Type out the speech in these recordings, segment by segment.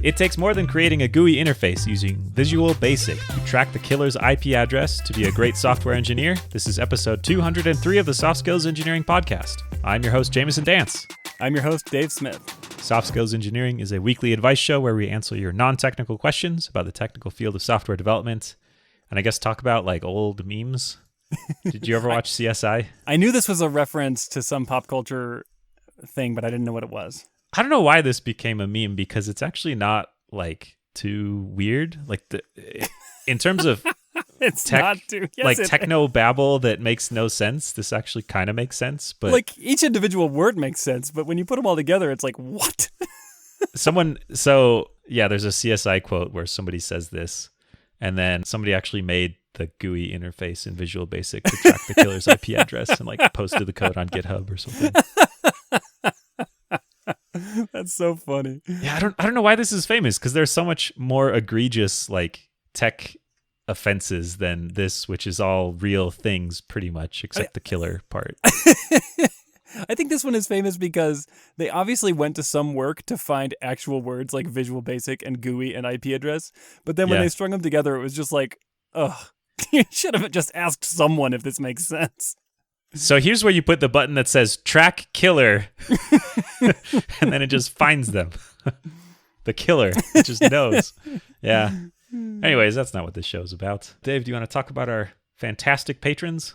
It takes more than creating a GUI interface using Visual Basic to track the killer's IP address to be a great software engineer. This is episode 203 of the Soft Skills Engineering Podcast. I'm your host, Jamison Dance. I'm your host, Dave Smith. Soft Skills Engineering is a weekly advice show where we answer your non-technical questions about the technical field of software development, and I guess talk about like old memes. Did you ever watch CSI? I knew this was a reference to some pop culture thing, but I didn't know what it was. I don't know why this became a meme because it's actually not like too weird. Like in terms of it's not too techno babble that makes no sense. This actually kind of makes sense, but like each individual word makes sense, but when you put them all together, it's like what? There's a CSI quote where somebody says this, and then somebody actually made the GUI interface in Visual Basic to track the killer's IP address and like posted the code on GitHub or something. That's so funny. Yeah, I don't know why this is famous because there's so much more egregious like tech offenses than this, which is all real things pretty much, except the killer part. I think this one is famous because they obviously went to some work to find actual words like Visual Basic and GUI and IP address, but then when they strung them together, it was just like, ugh, you should have just asked someone if this makes sense. So here's where you put the button that says track killer, and then it just finds them. The killer, it just knows. Yeah. Anyways, that's not what this show's about. Dave, do you want to talk about our fantastic patrons?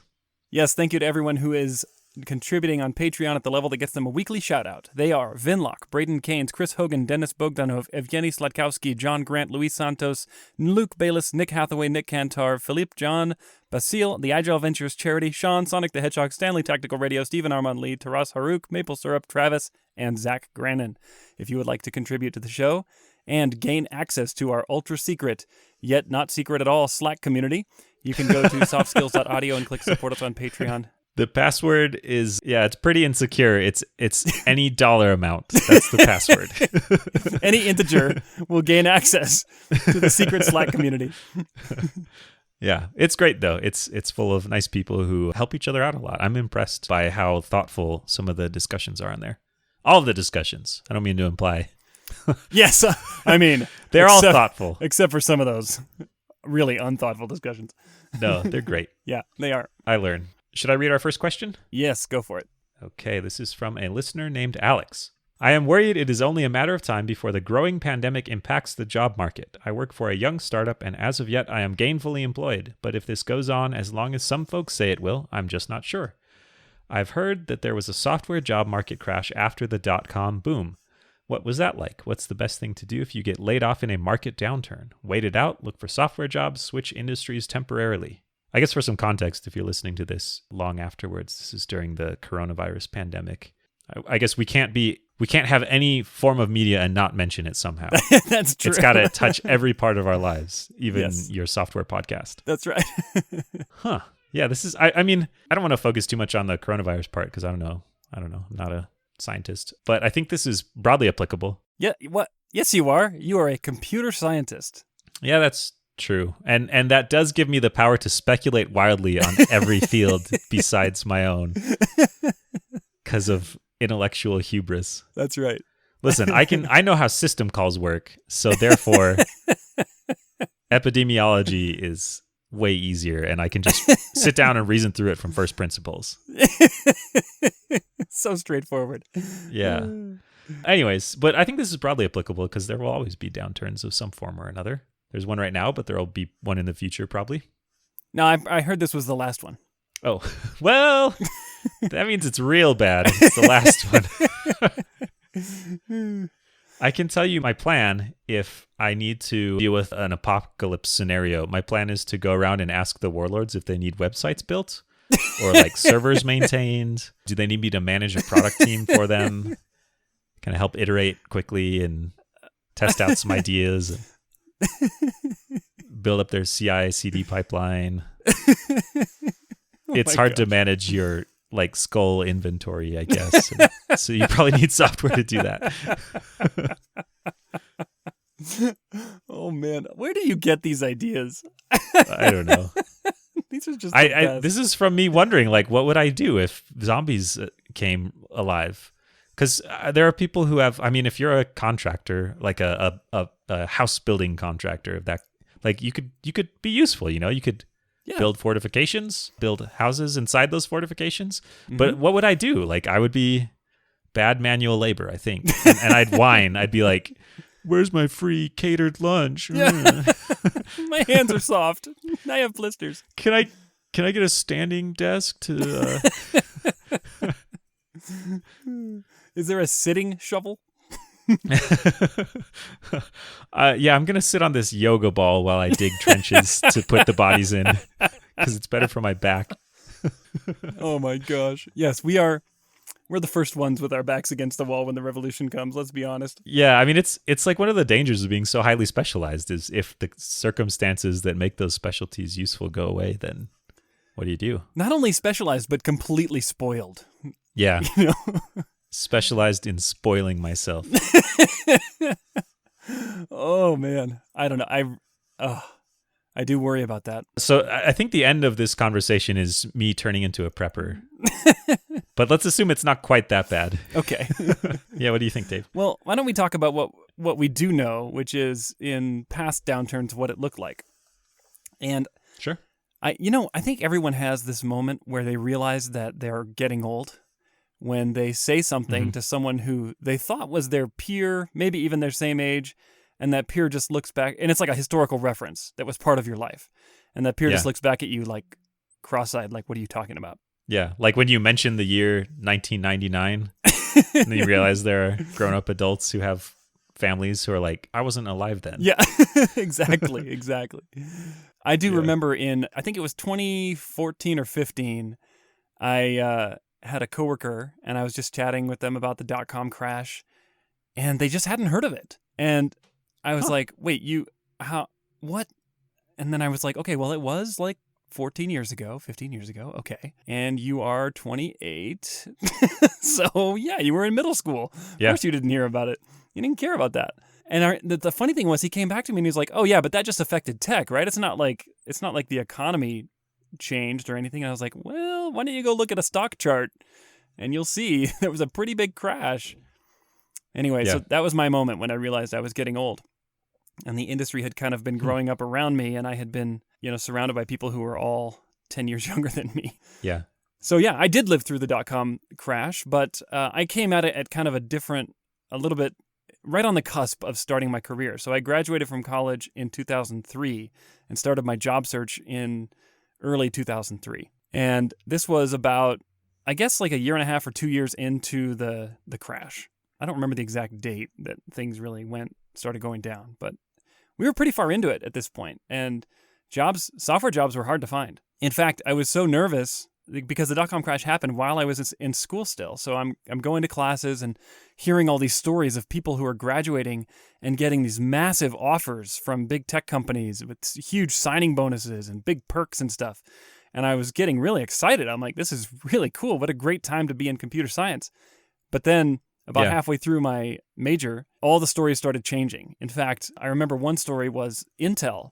Yes, thank you to everyone who is contributing on Patreon at the level that gets them a weekly shout-out. They are Vinlock, Braden Keynes, Chris Hogan, Dennis Bogdanov, Evgeny Sladkowski, John Grant, Luis Santos, Luke Bayless, Nick Hathaway, Nick Cantar, Philippe John, Basile, The Agile Ventures Charity, Sean, Sonic the Hedgehog, Stanley Tactical Radio, Stephen Armand Lee, Taras Harouk, Maple Syrup, Travis, and Zach Grannon. If you would like to contribute to the show and gain access to our ultra-secret, yet not secret at all, Slack community, you can go to softskills.audio and click support us on Patreon. The password is, it's pretty insecure. It's any dollar amount. That's the password. Any integer will gain access to the secret Slack community. Yeah, it's great though. It's full of nice people who help each other out a lot. I'm impressed by how thoughtful some of the discussions are in there. All of the discussions. I don't mean to imply. Yes, I mean they're all thoughtful, except for some of those really unthoughtful discussions. No, they're great. Yeah, they are. I learn. Should I read our first question? Yes, go for it. Okay, this is from a listener named Alex. I am worried it is only a matter of time before the growing pandemic impacts the job market. I work for a young startup, and as of yet, I am gainfully employed. But if this goes on as long as some folks say it will, I'm just not sure. I've heard that there was a software job market crash after the dot-com boom. What was that like? What's the best thing to do if you get laid off in a market downturn? Wait it out, look for software jobs, switch industries temporarily. I guess for some context, if you're listening to this long afterwards, this is during the coronavirus pandemic. I guess we can't have any form of media and not mention it somehow. That's true. It's got to touch every part of our lives, even your software podcast. That's right. Huh. Yeah, this is, I mean, I don't want to focus too much on the coronavirus part because I don't know. I'm not a scientist, but I think this is broadly applicable. Yeah. What? Yes, you are. You are a computer scientist. Yeah, that's true. And that does give me the power to speculate wildly on every field besides my own because of intellectual hubris. That's right. Listen, I know how system calls work, so therefore epidemiology is way easier and I can just sit down and reason through it from first principles. So straightforward. Yeah. Anyways, but I think this is broadly applicable because there will always be downturns of some form or another. There's one right now, but there'll be one in the future probably. No, I heard this was the last one. Oh, well, that means it's real bad. It's the last one. I can tell you my plan if I need to deal with an apocalypse scenario. My plan is to go around and ask the warlords if they need websites built or like servers maintained. Do they need me to manage a product team for them? Kind of help iterate quickly and test out some ideas. Build up their CI/CD pipeline. It's hard to manage your like skull inventory, I guess. So you probably need software to do that. Oh man, where do you get these ideas? I don't know. These are just this is from me wondering like what would I do if zombies came alive? Because there are people who have, I mean, if you're a contractor, like a house building contractor, that like you could be useful, you could build fortifications, build houses inside those fortifications. Mm-hmm. But what would I do? Like I would be bad manual labor, I think. And I'd whine. I'd be like, where's my free catered lunch? Yeah. My hands are soft. I have blisters. Can I get a standing desk to... Is there a sitting shovel? Yeah, I'm going to sit on this yoga ball while I dig trenches to put the bodies in because it's better for my back. Oh my gosh. Yes, we're the first ones with our backs against the wall when the revolution comes, let's be honest. Yeah, I mean, it's like one of the dangers of being so highly specialized is if the circumstances that make those specialties useful go away, then what do? Not only specialized, but completely spoiled. Yeah. Specialized in spoiling myself. Oh, man. I don't know. I do worry about that. So I think the end of this conversation is me turning into a prepper. But let's assume it's not quite that bad. Okay. Yeah, what do you think, Dave? Well, why don't we talk about what we do know, which is in past downturns, what it looked like. And sure. I think everyone has this moment where they realize that they're getting old when they say something to someone who they thought was their peer, maybe even their same age, and that peer just looks back, and it's like a historical reference that was part of your life, and that peer just looks back at you like cross-eyed, like, what are you talking about? Yeah, like when you mention the year 1999, and then you realize there are grown-up adults who have families who are like, I wasn't alive then. Yeah, exactly. I do remember I think it was 2014 or 15, I had a coworker, and I was just chatting with them about the .com crash, and they just hadn't heard of it. And I was like, wait, what? And then I was like, okay, well, it was like 15 years ago. Okay. And you are 28. So yeah, you were in middle school. Of course you didn't hear about it. You didn't care about that. And the funny thing was he came back to me and he was like, oh yeah, but that just affected tech, right? It's not like the economy changed or anything. And I was like, well, why don't you go look at a stock chart and you'll see there was a pretty big crash. Anyway, so that was my moment when I realized I was getting old. And the industry had kind of been growing up around me, and I had been, surrounded by people who were all 10 years younger than me. Yeah. So yeah, I did live through the .com crash, but I came at it at kind of a little bit right on the cusp of starting my career. So I graduated from college in 2003 and started my job search in early 2003. And this was about, I guess, like a year and a half or 2 years into the crash. I don't remember the exact date that things really started going down, but we were pretty far into it at this point, and software jobs were hard to find. In fact, I was so nervous because the .com crash happened while I was in school still. So I'm going to classes and hearing all these stories of people who are graduating and getting these massive offers from big tech companies with huge signing bonuses and big perks and stuff. And I was getting really excited. I'm like, this is really cool. What a great time to be in computer science. But then about halfway through my major, all the stories started changing. In fact, I remember one story was Intel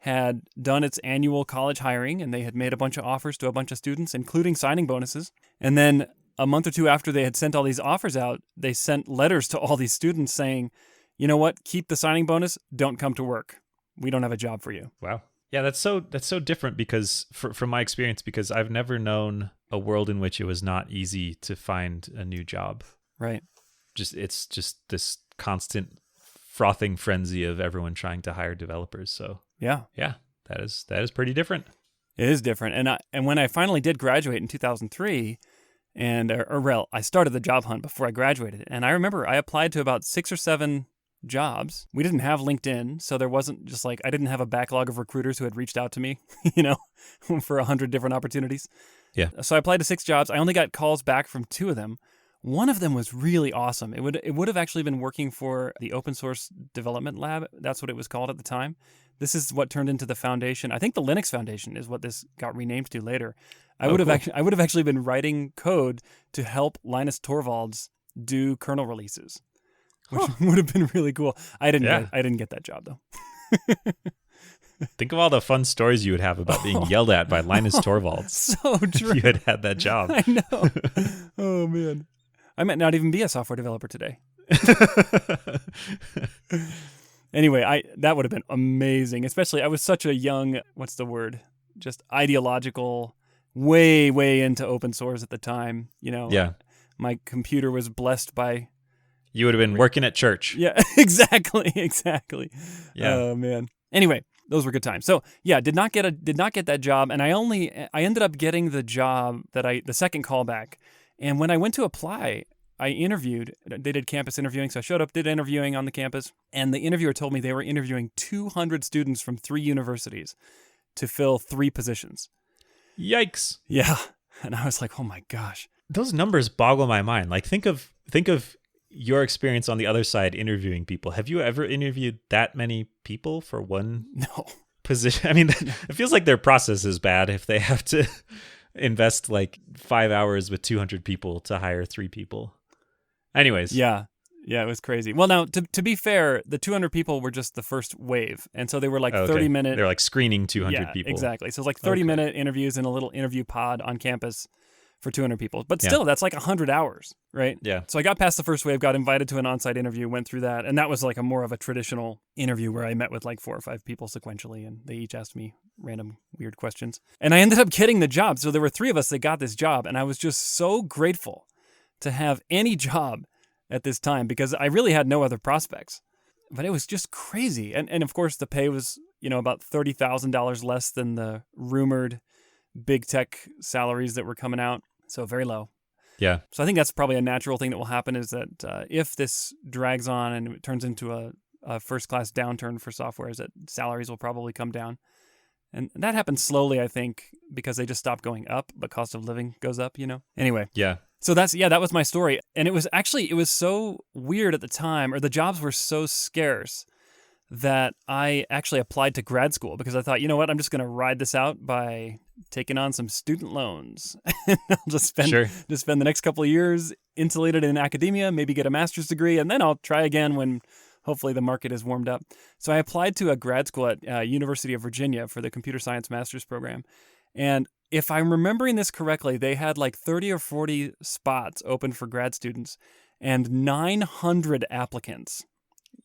had done its annual college hiring, and they had made a bunch of offers to a bunch of students, including signing bonuses. And then a month or two after they had sent all these offers out, they sent letters to all these students saying, you know what, keep the signing bonus, don't come to work. We don't have a job for you. Wow. Yeah, that's so different because from my experience, because I've never known a world in which it was not easy to find a new job. Right. It's just this constant frothing frenzy of everyone trying to hire developers. So yeah, that is pretty different. It is different. And when I finally did graduate in 2003, I started the job hunt before I graduated. And I remember I applied to about 6 or 7 jobs. We didn't have LinkedIn, so there wasn't just like, I didn't have a backlog of recruiters who had reached out to me, for 100 different opportunities. Yeah. So I applied to 6 jobs. I only got calls back from 2 of them. One of them was really awesome. It would have actually been working for the Open Source Development Lab. That's what it was called at the time. This is what turned into the foundation. I think the Linux Foundation is what this got renamed to later. I would have actually been writing code to help Linus Torvalds do kernel releases, which would have been really cool. I didn't get that job though. Think of all the fun stories you would have about being yelled at by Linus Torvalds. So true. If you had that job. I know. Oh man. I might not even be a software developer today. Anyway, that would have been amazing. Especially, I was such a young, what's the word? Just ideological, way, way into open source at the time. Yeah. My computer was blessed by... You would have been working at church. Yeah, exactly. Yeah. Oh, man. Anyway, those were good times. So, yeah, did not get that job. And I ended up getting the job the second callback. And when I went to apply, I interviewed. They did campus interviewing, so I showed up, did interviewing on the campus, and the interviewer told me they were interviewing 200 students from 3 universities to fill 3 positions. Yikes. Yeah. And I was like, oh my gosh. Those numbers boggle my mind. Like, think of your experience on the other side interviewing people. Have you ever interviewed that many people for one position? I mean, it feels like their process is bad if they have to invest like 5 hours with 200 people to hire 3 people. Anyways. Yeah, it was crazy. Well, now, to be fair, the 200 people were just the first wave. And so they were like 30-minute... They're like screening 200 people. Exactly. So it's like 30-minute interviews in a little interview pod on campus for 200 people. But still, that's like 100 hours, right? Yeah. So I got past the first wave, got invited to an on-site interview, went through that. And that was like more of a traditional interview where I met with like 4 or 5 people sequentially, and they each asked me random weird questions. And I ended up getting the job. So there were 3 of us that got this job. And I was just so grateful to have any job at this time because I really had no other prospects. But it was just crazy. And of course, the pay was, about $30,000 less than the rumored big tech salaries that were coming out. So very low. Yeah. So I think that's probably a natural thing that will happen is that if this drags on and it turns into a first-class downturn for software, is that salaries will probably come down. And that happens slowly, I think, because they just stop going up, but cost of living goes up, Anyway. Yeah. So that was my story. And it was so weird at the time, or the jobs were so scarce that I actually applied to grad school because I thought, you know what, I'm just going to ride this out by taking on some student loans. I'll just spend the next couple of years insulated in academia, maybe get a master's degree, and then I'll try again when hopefully the market is warmed up. So I applied to a grad school at University of Virginia for the computer science master's program. And if I'm remembering this correctly, they had like 30 or 40 spots open for grad students and 900 applicants.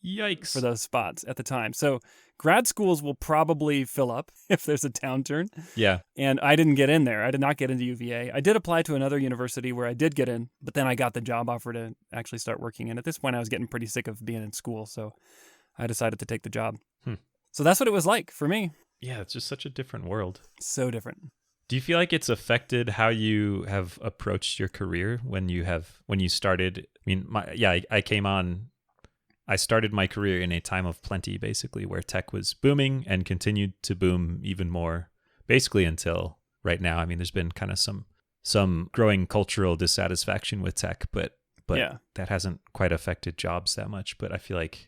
Yikes. For those spots at the time. So grad schools will probably fill up if there's a downturn. Yeah. And I didn't get in there. I did not get into UVA. I did apply to another university where I did get in, but then I got the job offer to actually start working. And at this point, I was getting pretty sick of being in school. So I decided to take the job. So that's what it was like for me. Yeah, it's just such a different world. So different. Do you feel like it's affected how you have approached your career when you started? I mean, I started my career in a time of plenty, basically, where tech was booming and continued to boom even more, basically until right now. I mean, there's been kind of some growing cultural dissatisfaction with tech, but that hasn't quite affected jobs that much. But I feel like,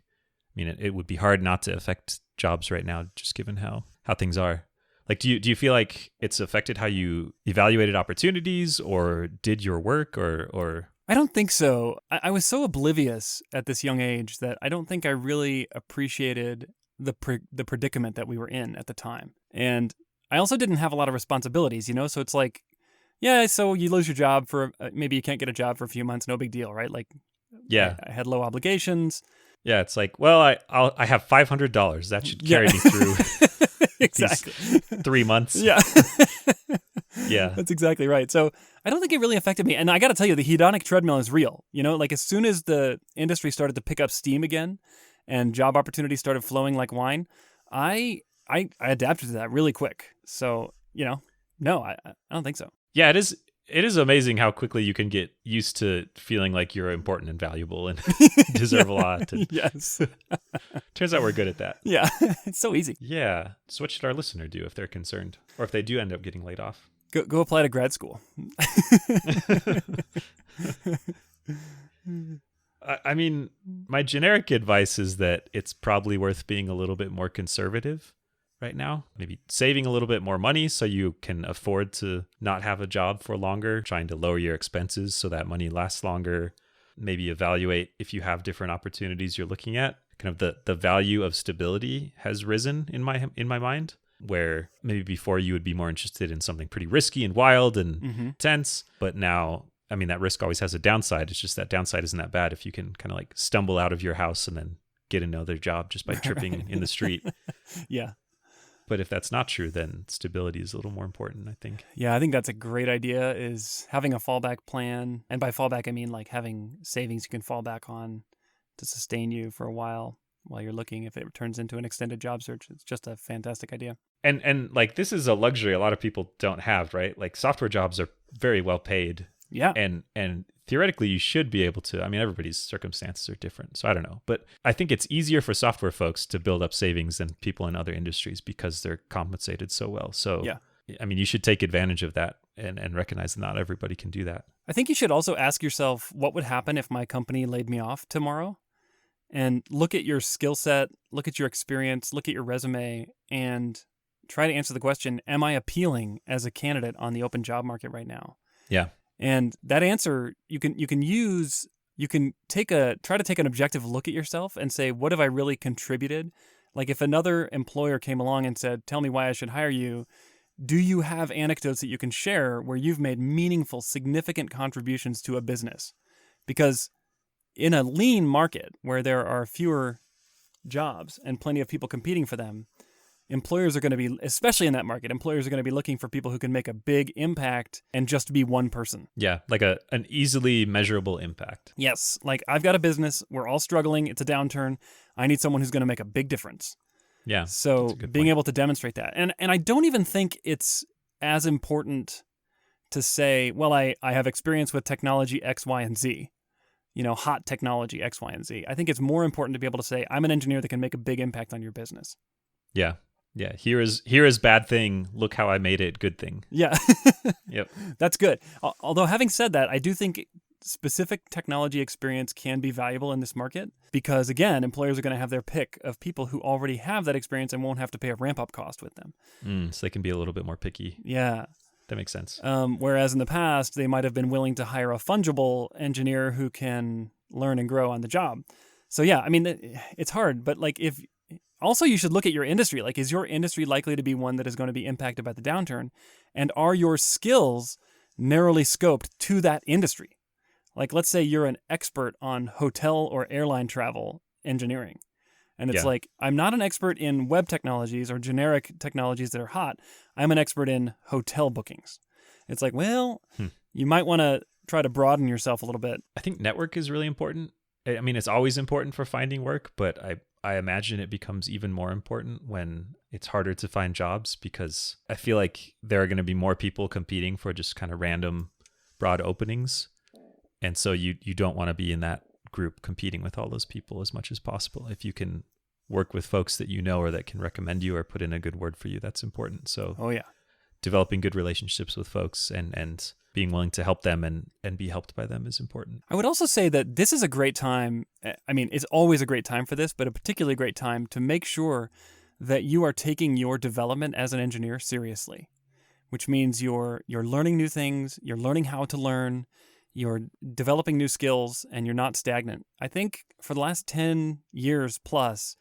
it would be hard not to affect jobs right now, just given how things are. Like, do you feel like it's affected how you evaluated opportunities or did your work or? I don't think so. I was so oblivious at this young age that I don't think I really appreciated the predicament that we were in at the time. And I also didn't have a lot of responsibilities, So it's like, so you lose your job for, maybe you can't get a job for a few months, no big deal, right? Like, yeah, I had low obligations. Yeah, it's like, well, I have $500. That should carry me through exactly 3 months. Yeah. Yeah. That's exactly right. So I don't think it really affected me. And I got to tell you, the hedonic treadmill is real. Like as soon as the industry started to pick up steam again and job opportunities started flowing like wine, I adapted to that really quick. So, no, I don't think so. Yeah, it is amazing how quickly you can get used to feeling like you're important and valuable and deserve a lot. And yes. Turns out we're good at that. Yeah. It's so easy. Yeah. So what should our listener do if they're concerned or if they do end up getting laid off? Go apply to grad school. I mean, my generic advice is that it's probably worth being a little bit more conservative right now. Maybe saving a little bit more money so you can afford to not have a job for longer, trying to lower your expenses so that money lasts longer. Maybe evaluate if you have different opportunities you're looking at. Kind of the value of stability has risen in my mind, where maybe before you would be more interested in something pretty risky and wild and tense, but now I mean, that risk always has a downside. It's just that downside isn't that bad if you can kind of like stumble out of your house and then get another job just by tripping in the street. Yeah. But if that's not true, then stability is a little more important, I think. Yeah, I think that's a great idea, is having a fallback plan. And by fallback, I mean like having savings you can fall back on to sustain you for a while you're looking if it turns into an extended job search. It's just a fantastic idea. And like this is a luxury a lot of people don't have, right? Like software jobs are very well paid. Yeah. And theoretically you should be able to. I mean, everybody's circumstances are different, so I don't know. But I think it's easier for software folks to build up savings than people in other industries because they're compensated so well. So yeah. I mean, you should take advantage of that and recognize that not everybody can do that. I think you should also ask yourself, what would happen if my company laid me off tomorrow? And look at your skill set, look at your experience, look at your resume, and try to answer the question, am I appealing as a candidate on the open job market right now? Yeah. And that answer you can try to take an objective look at yourself and say, what have I really contributed? Like if another employer came along and said, tell me why I should hire you, do you have anecdotes that you can share where you've made meaningful, significant contributions to a business? Because in a lean market where there are fewer jobs and plenty of people competing for them, employers are going to be, especially in that market, employers are going to be looking for people who can make a big impact and just be one person. Yeah, like an easily measurable impact. Yes, like I've got a business, we're all struggling, it's a downturn, I need someone who's going to make a big difference. Yeah. So being able to demonstrate that. And I don't even think it's as important to say, well, I have experience with technology X, Y, and Z. Hot technology X, Y, and Z. I think it's more important to be able to say, I'm an engineer that can make a big impact on your business. Yeah. Yeah. Here is bad thing. Look how I made it good thing. Yeah. Yep. That's good. Although having said that, I do think specific technology experience can be valuable in this market because, again, employers are going to have their pick of people who already have that experience and won't have to pay a ramp-up cost with them. So they can be a little bit more picky. Yeah. That makes sense. Whereas in the past, they might have been willing to hire a fungible engineer who can learn and grow on the job. So yeah, I mean, it's hard, but like also you should look at your industry. Like, is your industry likely to be one that is going to be impacted by the downturn? And are your skills narrowly scoped to that industry? Like, let's say you're an expert on hotel or airline travel engineering. And it's like, I'm not an expert in web technologies or generic technologies that are hot. I'm an expert in hotel bookings. It's like, well, you might want to try to broaden yourself a little bit. I think network is really important. I mean, it's always important for finding work, but I imagine it becomes even more important when it's harder to find jobs because I feel like there are going to be more people competing for just kind of random broad openings. And so you don't want to be in that group competing with all those people as much as possible. If you can work with folks that you know or that can recommend you or put in a good word for you, that's important. So developing good relationships with folks and being willing to help them and be helped by them is important. I would also say that this is a great time. I mean, it's always a great time for this, but a particularly great time to make sure that you are taking your development as an engineer seriously, which means you're learning new things, you're learning how to learn, you're developing new skills, and you're not stagnant. I think for the last 10 years plus,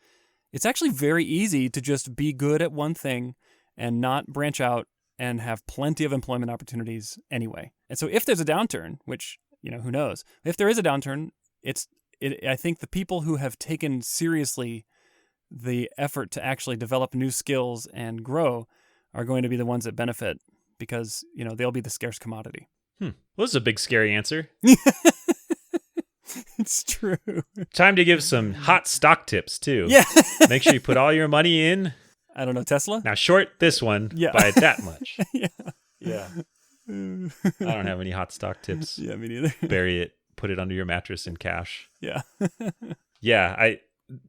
it's actually very easy to just be good at one thing and not branch out and have plenty of employment opportunities anyway. And so if there's a downturn, which, who knows, if there is a downturn, I think the people who have taken seriously the effort to actually develop new skills and grow are going to be the ones that benefit because, they'll be the scarce commodity. Well, this is a big, scary answer. It's true. Time to give some hot stock tips, too. Yeah. Make sure you put all your money in. I don't know, Tesla? Now short this one by that much. Yeah. I don't have any hot stock tips. Yeah, me neither. Bury it, put it under your mattress in cash. Yeah. I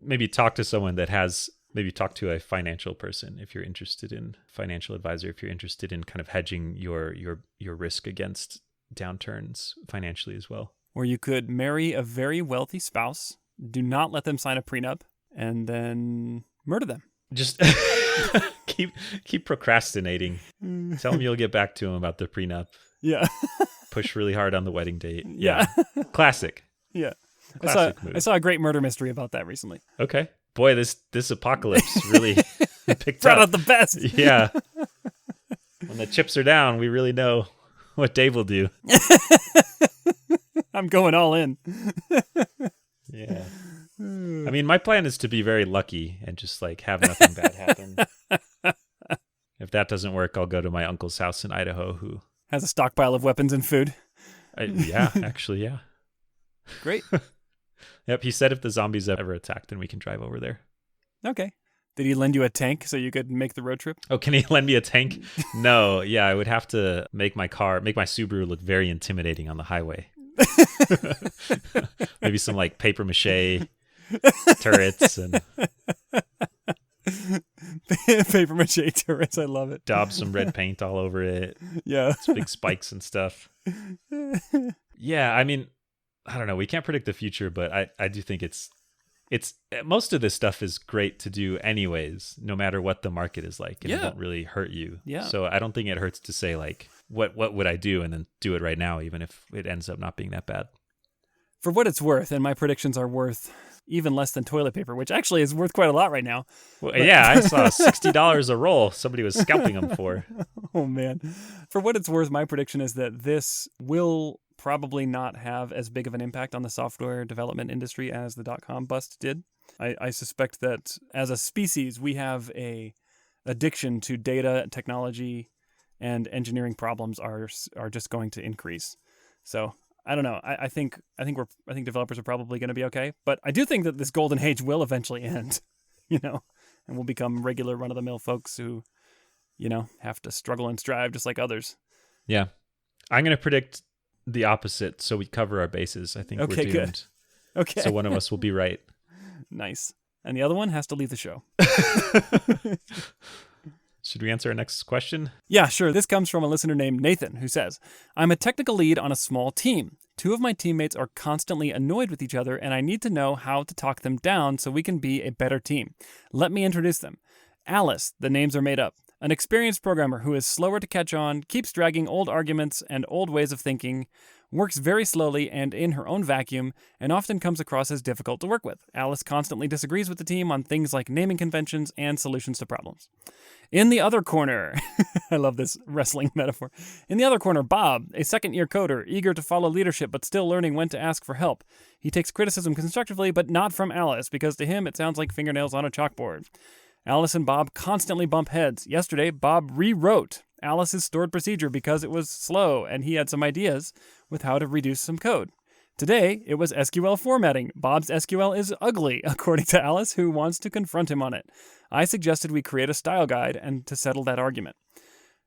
maybe talk to someone that has, maybe talk to a financial person if you're interested in financial advisor, if you're interested in kind of hedging your risk against downturns financially as well. Or you could marry a very wealthy spouse, do not let them sign a prenup, and then murder them. Just keep procrastinating. Tell them you'll get back to them about the prenup. Yeah. Push really hard on the wedding date. Yeah. Classic. Yeah. Classic move. I saw a great murder mystery about that recently. Okay. Boy, this apocalypse really picked Brought up. out the best. Yeah. When the chips are down, we really know what Dave will do. I'm going all in. Yeah. I mean, my plan is to be very lucky and just like have nothing bad happen. If that doesn't work, I'll go to my uncle's house in Idaho who has a stockpile of weapons and food. Yeah, actually, yeah. Great. Yep, he said if the zombies ever attack, then we can drive over there. Okay. Did he lend you a tank so you could make the road trip? Oh, can he lend me a tank? No, yeah, I would have to make my Subaru look very intimidating on the highway. Maybe some like paper mache turrets and paper mache turrets. I love it. daub some red paint all over it. Yeah, it's big spikes and stuff. Yeah, I mean, I don't know. We can't predict the future, but I do think it's most of this stuff is great to do anyways, no matter what the market is like, and it won't really hurt you. Yeah. So I don't think it hurts to say like, what would I do, and then do it right now, even if it ends up not being that bad. For what it's worth, and my predictions are worth even less than toilet paper, which actually is worth quite a lot right now. Well, yeah, I saw $60 a roll somebody was scalping them for. Oh, man. For what it's worth, my prediction is that this will probably not have as big of an impact on the software development industry as the dot-com bust did. I suspect that as a species, we have a addiction to data, technology, and engineering problems are just going to increase. So I don't know. I think developers are probably going to be okay, but I do think that this golden age will eventually end, and we'll become regular run-of-the-mill folks who, have to struggle and strive just like others. Yeah, I'm going to predict the opposite, so we cover our bases. I think we're doomed. Good. Okay. So one of us will be right. Nice. And the other one has to leave the show. Should we answer our next question? Yeah, sure. This comes from a listener named Nathan, who says, I'm a technical lead on a small team. 2 of my teammates are constantly annoyed with each other, and I need to know how to talk them down so we can be a better team. Let me introduce them. Alice, the names are made up, an experienced programmer who is slower to catch on, keeps dragging old arguments and old ways of thinking, works very slowly and in her own vacuum, and often comes across as difficult to work with. Alice constantly disagrees with the team on things like naming conventions and solutions to problems. In the other corner, I love this wrestling metaphor. In the other corner, Bob, a second-year coder, eager to follow leadership but still learning when to ask for help. He takes criticism constructively, but not from Alice, because to him it sounds like fingernails on a chalkboard. Alice and Bob constantly bump heads. Yesterday, Bob rewrote Alice's stored procedure because it was slow, and he had some ideas with how to reduce some code. Today, it was SQL formatting. Bob's SQL is ugly, according to Alice, who wants to confront him on it. I suggested we create a style guide and to settle that argument.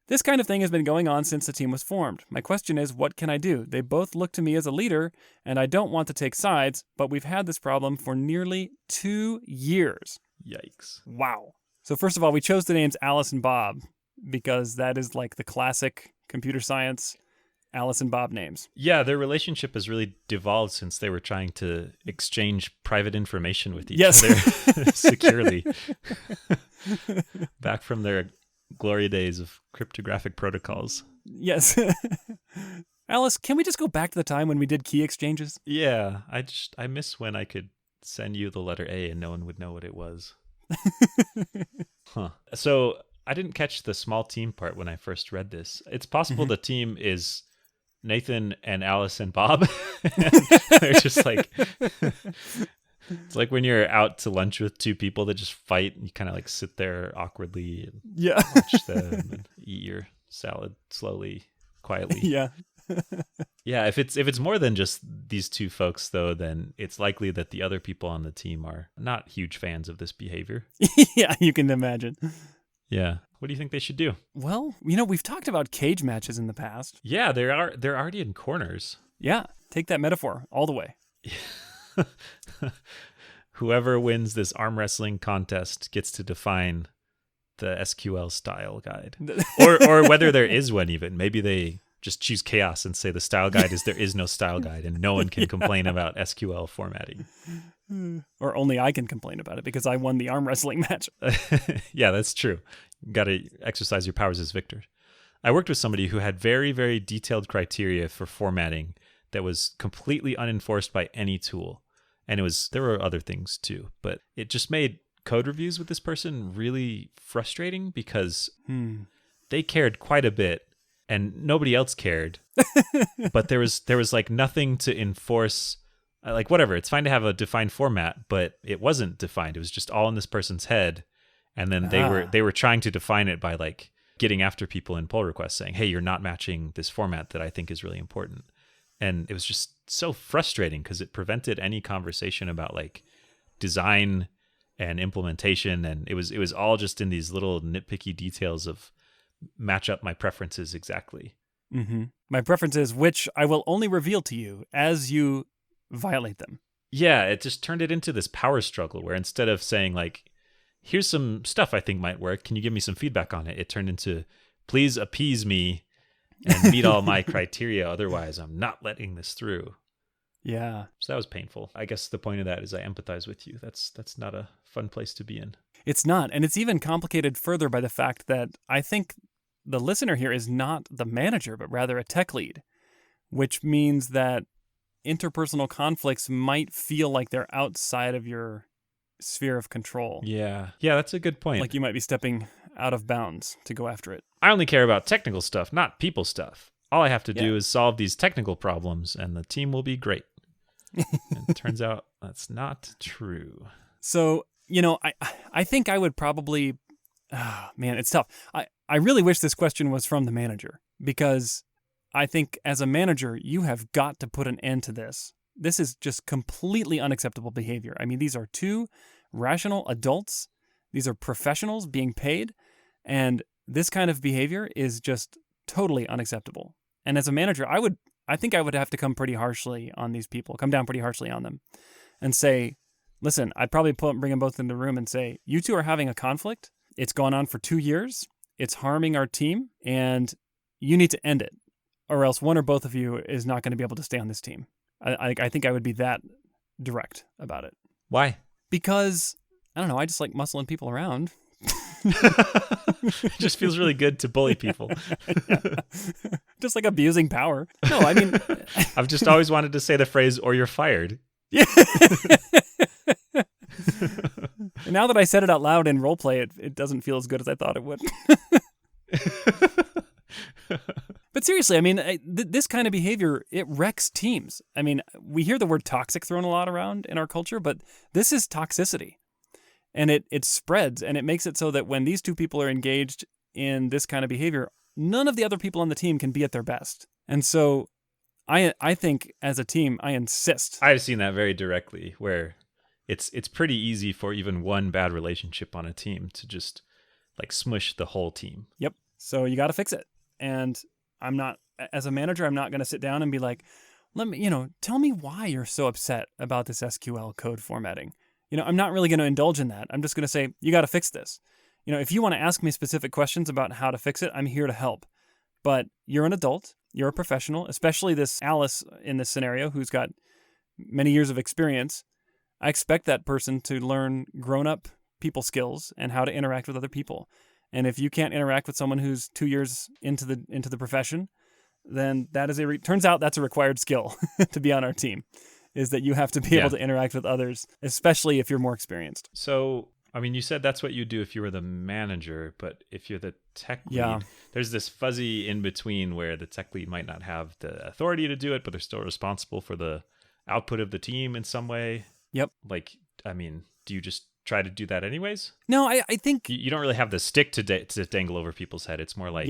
This kind of thing has been going on since the team was formed. My question is, what can I do? They both look to me as a leader, and I don't want to take sides, but we've had this problem for nearly 2 years. Yikes. Wow. So first of all, we chose the names Alice and Bob because that is like the classic computer science Alice and Bob names. Yeah, their relationship has really devolved since they were trying to exchange private information with each Yes. other securely. Back from their glory days of cryptographic protocols. Yes. Alice, can we just go back to the time when we did key exchanges? Yeah, I miss when I could send you the letter A and no one would know what it was. Huh. So I didn't catch the small team part when I first read this. It's possible the team is Nathan and Alice and Bob. And they're just like, it's like when you're out to lunch with 2 people that just fight and you kind of like sit there awkwardly and watch them and eat your salad slowly, quietly. Yeah. Yeah, if it's more than just these 2 folks, though, then it's likely that the other people on the team are not huge fans of this behavior. Yeah, you can imagine. Yeah. What do you think they should do? Well, we've talked about cage matches in the past. Yeah, they're already in corners. Yeah, take that metaphor all the way. Whoever wins this arm wrestling contest gets to define the SQL style guide. or whether there is one even. Maybe they just choose chaos and say the style guide is there is no style guide and no one can complain about SQL formatting. Or only I can complain about it because I won the arm wrestling match. Yeah, that's true. You got to exercise your powers as victor. I worked with somebody who had very, very detailed criteria for formatting that was completely unenforced by any tool. And there were other things too, but it just made code reviews with this person really frustrating because they cared quite a bit and nobody else cared. But there was like nothing to enforce. Like, whatever, it's fine to have a defined format, but it wasn't defined. It was just all in this person's head. And then they were trying to define it by like getting after people in pull requests saying, hey, you're not matching this format that I think is really important. And it was just so frustrating because it prevented any conversation about like design and implementation. And it was all just in these little nitpicky details of match up my preferences exactly. Mm-hmm. My preferences, which I will only reveal to you as you violate them. Yeah, it just turned it into this power struggle where instead of saying like, here's some stuff I think might work, can you give me some feedback on it? It turned into, please appease me and meet all my criteria, otherwise I'm not letting this through. Yeah. So that was painful. I guess the point of that is I empathize with you. That's not a fun place to be in. It's not. And it's even complicated further by the fact that I think the listener here is not the manager, but rather a tech lead, which means that interpersonal conflicts might feel like they're outside of your sphere of control. Yeah, that's a good point. Like you might be stepping out of bounds to go after it. I only care about technical stuff, not people stuff. All I have to do is solve these technical problems and the team will be great. And it turns out that's not true. So, I think I would probably, man, it's tough. I really wish this question was from the manager, because I think as a manager, you have got to put an end to this. This is just completely unacceptable behavior. I mean, these are two rational adults. These are professionals being paid. And this kind of behavior is just totally unacceptable. And as a manager, I think I would have to come down pretty harshly on them and say, listen, I'd probably bring them both in the room and say, you two are having a conflict. It's gone on for 2 years. It's harming our team and you need to end it, or else one or both of you is not going to be able to stay on this team. I think I would be that direct about it. Why? Because, I don't know, I just like muscling people around. It just feels really good to bully people. Yeah. Just like abusing power. No, I mean... I've just always wanted to say the phrase, or you're fired. Yeah. Now that I said it out loud in roleplay, it doesn't feel as good as I thought it would. But seriously, I mean, this kind of behavior, it wrecks teams. I mean, we hear the word toxic thrown a lot around in our culture, but this is toxicity. And it spreads, and it makes it so that when these two people are engaged in this kind of behavior, none of the other people on the team can be at their best. And so I think as a team, I insist. I've seen that very directly, where it's pretty easy for even one bad relationship on a team to just like smush the whole team. Yep. So you got to fix it. And as a manager, I'm not going to sit down and be like, tell me why you're so upset about this SQL code formatting. I'm not really going to indulge in that. I'm just going to say, you got to fix this. If you want to ask me specific questions about how to fix it, I'm here to help. But you're an adult, you're a professional, especially this Alice in this scenario who's got many years of experience. I expect that person to learn grown-up people skills and how to interact with other people. And if you can't interact with someone who's 2 years into the profession, then that is turns out that's a required skill to be on our team, is that you have to be able to interact with others, especially if you're more experienced. So, I mean, you said that's what you do if you were the manager, but if you're the tech lead, there's this fuzzy in between where the tech lead might not have the authority to do it, but they're still responsible for the output of the team in some way. Yep. Like, I mean, do you just try to do that anyways? No, I think... You don't really have the stick to dangle over people's head. It's more like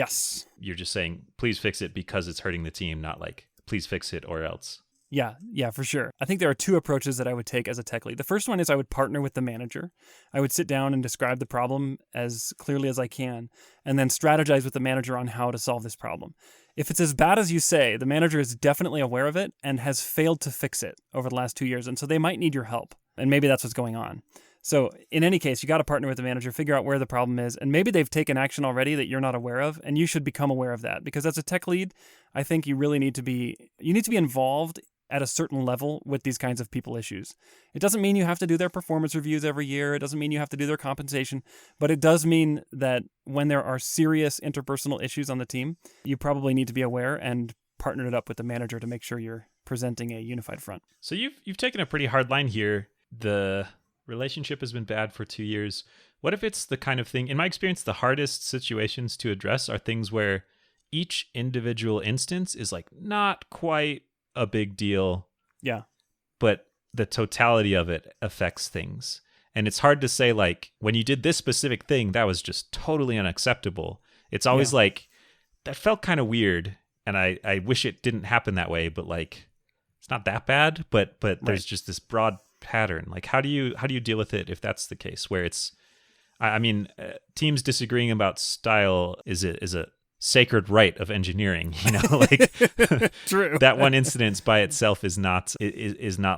you're just saying, please fix it because it's hurting the team, not like, please fix it or else. Yeah, for sure. I think there are two approaches that I would take as a tech lead. The first one is I would partner with the manager. I would sit down and describe the problem as clearly as I can, and then strategize with the manager on how to solve this problem. If it's as bad as you say, the manager is definitely aware of it and has failed to fix it over the last 2 years, and so they might need your help. And maybe that's what's going on. So in any case, you got to partner with the manager, figure out where the problem is, and maybe they've taken action already that you're not aware of, and you should become aware of that. Because as a tech lead, I think you really need to be involved at a certain level with these kinds of people issues. It doesn't mean you have to do their performance reviews every year. It doesn't mean you have to do their compensation, but it does mean that when there are serious interpersonal issues on the team, you probably need to be aware and partner it up with the manager to make sure you're presenting a unified front. So you've taken a pretty hard line here. The relationship has been bad for 2 years. What if it's the kind of thing, in my experience, the hardest situations to address are things where each individual instance is like not quite a big deal, Yeah. but the totality of it affects things. And it's hard to say, like, when you did this specific thing, that was just totally unacceptable. It's always like, that felt kind of weird, and I wish it didn't happen that way, but like, it's not that bad, but there's just this broad pattern. Like, how do you deal with it if that's the case, where it's, I mean, teams disagreeing about style is a sacred right of engineering, you know, like True. that one incident by itself is not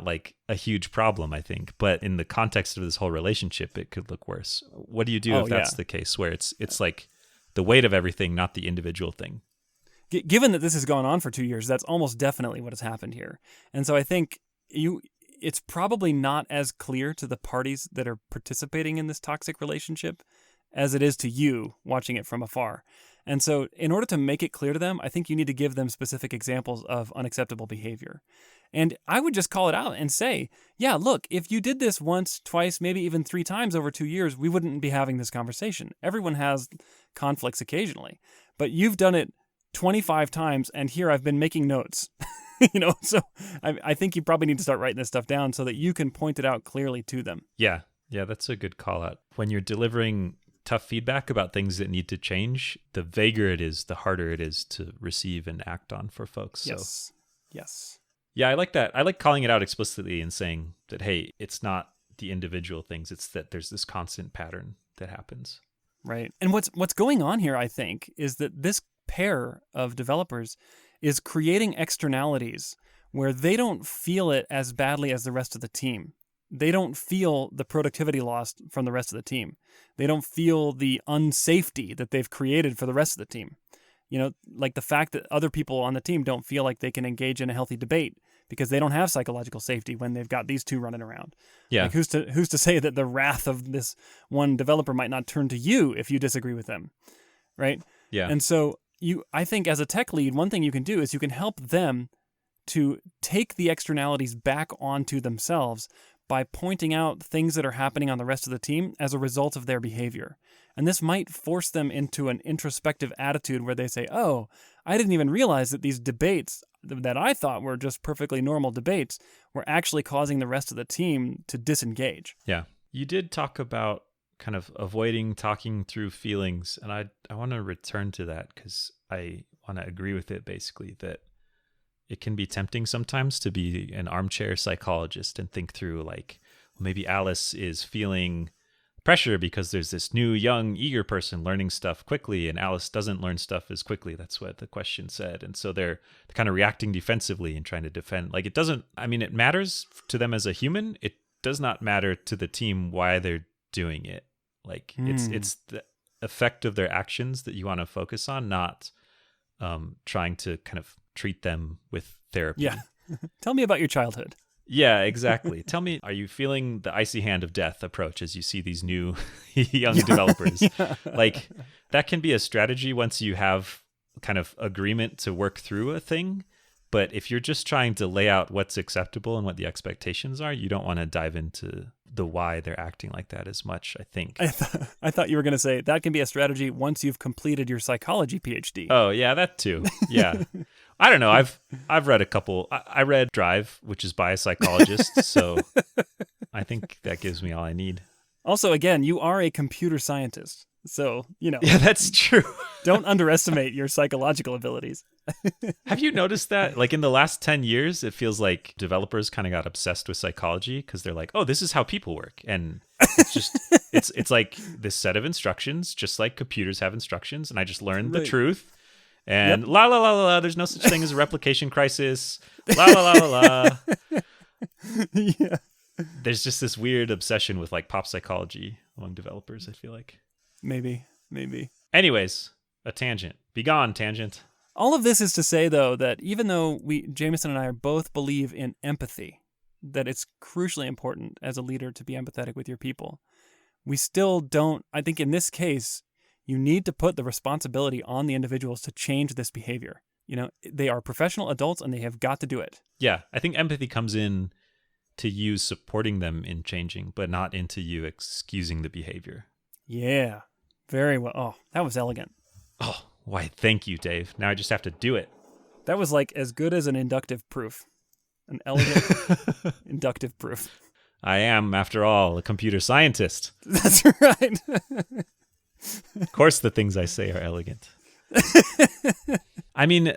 like a huge problem, I think, but in the context of this whole relationship, it could look worse. What do you do if that's the case, where it's like the weight of everything, not the individual thing? Given that this has gone on for 2 years, that's almost definitely what has happened here. And so I think it's probably not as clear to the parties that are participating in this toxic relationship as it is to you watching it from afar. And so in order to make it clear to them, I think you need to give them specific examples of unacceptable behavior. And I would just call it out and say, yeah, look, if you did this once, twice, maybe even 3 times over 2 years, we wouldn't be having this conversation. Everyone has conflicts occasionally, but you've done it 25 times, and here I've been making notes. So I think you probably need to start writing this stuff down so that you can point it out clearly to them. Yeah, that's a good call out. When you're delivering tough feedback about things that need to change, the vaguer it is, the harder it is to receive and act on for folks. Yes. Yes. Yeah, I like that. I like calling it out explicitly and saying that, hey, it's not the individual things, it's that there's this constant pattern that happens. Right. And what's going on here, I think, is that this pair of developers is creating externalities where they don't feel it as badly as the rest of the team. They don't feel the productivity loss from the rest of the team. They don't feel the unsafety that they've created for the rest of the team. Like the fact that other people on the team don't feel like they can engage in a healthy debate because they don't have psychological safety when they've got these two running around. Yeah. Like who's to say that the wrath of this one developer might not turn to you if you disagree with them, right? Yeah. And so I think as a tech lead, one thing you can do is you can help them to take the externalities back onto themselves by pointing out things that are happening on the rest of the team as a result of their behavior. And this might force them into an introspective attitude where they say, oh, I didn't even realize that these debates that I thought were just perfectly normal debates were actually causing the rest of the team to disengage. Yeah. You did talk about kind of avoiding talking through feelings, and I want to return to that because I want to agree with it, basically, that it can be tempting sometimes to be an armchair psychologist and think through, like, well, maybe Alice is feeling pressure because there's this new, young, eager person learning stuff quickly, and Alice doesn't learn stuff as quickly. That's what the question said. And so they're kind of reacting defensively and trying to defend. Like, it matters to them as a human. It does not matter to the team why they're doing it. Like, it's the effect of their actions that you want to focus on, not trying to kind of treat them with therapy. Yeah. Tell me about your childhood. Yeah, exactly. Tell me, are you feeling the icy hand of death approach as you see these new young developers? Yeah. Like, that can be a strategy once you have kind of agreement to work through a thing. But if you're just trying to lay out what's acceptable and what the expectations are, you don't want to dive into the why they're acting like that as much, I think. I thought you were going to say that can be a strategy once you've completed your psychology PhD. Oh, yeah, that too. Yeah. I don't know. I've read a couple. I read Drive, which is by a psychologist. So I think that gives me all I need. Also, again, you are a computer scientist. So, Yeah, that's true. Don't underestimate your psychological abilities. Have you noticed that? Like, in the last 10 years, it feels like developers kind of got obsessed with psychology because they're like, oh, this is how people work. And it's just, it's like this set of instructions, just like computers have instructions. And I just learned the truth. And la la la la la, there's no such thing as a replication crisis. La la la la la. Yeah. There's just this weird obsession with like pop psychology among developers, I feel like. Maybe. Anyways, a tangent. Be gone, tangent. All of this is to say, though, that even though Jamison and I both believe in empathy, that it's crucially important as a leader to be empathetic with your people, we still don't, I think in this case, you need to put the responsibility on the individuals to change this behavior. They are professional adults and they have got to do it. Yeah, I think empathy comes in to you supporting them in changing, but not into you excusing the behavior. Yeah, very well. Oh, that was elegant. Oh, Why, thank you, Dave. Now I just have to do it. That was like as good as an inductive proof. An elegant inductive proof. I am, after all, a computer scientist. That's right. Of course the things I say are elegant. I mean,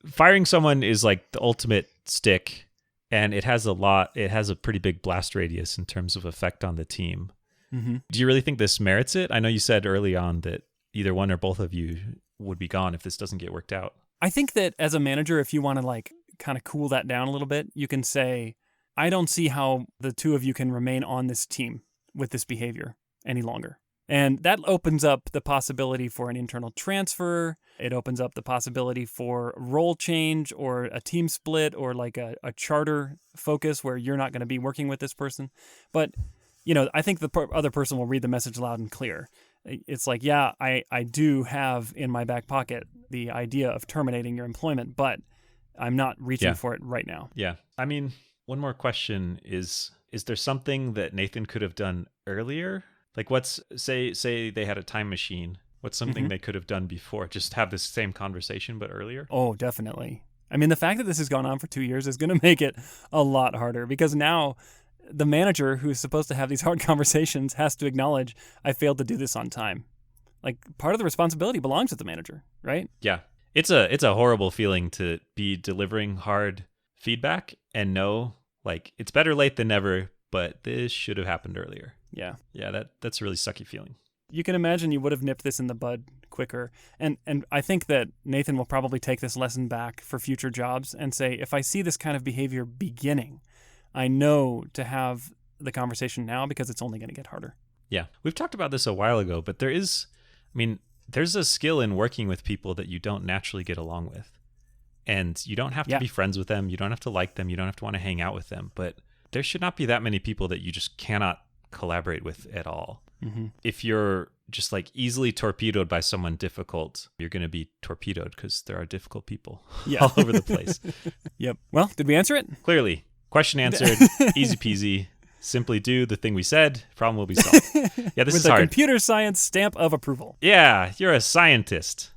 firing someone is like the ultimate stick, and it has a pretty big blast radius in terms of effect on the team. Mm-hmm. Do you really think this merits it? I know you said early on that either one or both of you would be gone if this doesn't get worked out. I think that as a manager, if you want to like kind of cool that down a little bit, you can say, I don't see how the two of you can remain on this team with this behavior any longer. And that opens up the possibility for an internal transfer. It opens up the possibility for role change or a team split or like a charter focus where you're not going to be working with this person. But, I think the other person will read the message loud and clear. It's like, yeah, I do have in my back pocket the idea of terminating your employment, but I'm not reaching for it right now. Yeah. I mean, one more question is there something that Nathan could have done earlier? Like say they had a time machine. What's something they could have done before? Just have this same conversation, but earlier? Oh, definitely. I mean, the fact that this has gone on for 2 years is going to make it a lot harder because now the manager who's supposed to have these hard conversations has to acknowledge, I failed to do this on time. Like, part of the responsibility belongs with the manager, right? Yeah. It's a horrible feeling to be delivering hard feedback and know, like, it's better late than never, but this should have happened earlier. Yeah. Yeah, that's a really sucky feeling. You can imagine you would have nipped this in the bud quicker. And I think that Nathan will probably take this lesson back for future jobs and say, if I see this kind of behavior beginning, I know to have the conversation now because it's only going to get harder. Yeah. We've talked about this a while ago, but there's a skill in working with people that you don't naturally get along with. And you don't have to be friends with them. You don't have to like them. You don't have to want to hang out with them. But there should not be that many people that you just cannot collaborate with at all. Mm-hmm. If you're just like easily torpedoed by someone difficult, you're going to be torpedoed because there are difficult people all over the place. Yep. Well, did we answer it? Clearly. Question answered. Easy peasy. Simply do the thing we said. Problem will be solved. Yeah, this is hard. With a computer science stamp of approval. Yeah, you're a scientist.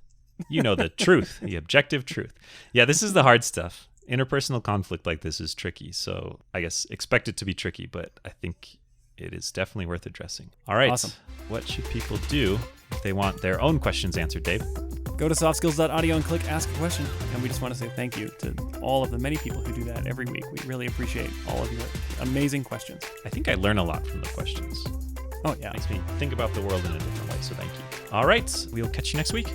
You know the truth, the objective truth. Yeah, this is the hard stuff. Interpersonal conflict like this is tricky. So I guess expect it to be tricky, but I think it is definitely worth addressing. All right. Awesome. What should people do if they want their own questions answered, Dave? Go to softskills.audio and click Ask a Question. And we just want to say thank you to all of the many people who do that every week. We really appreciate all of your amazing questions. I think I learn a lot from the questions. Oh, yeah. Makes me think about the world in a different way, so thank you. All right. We'll catch you next week.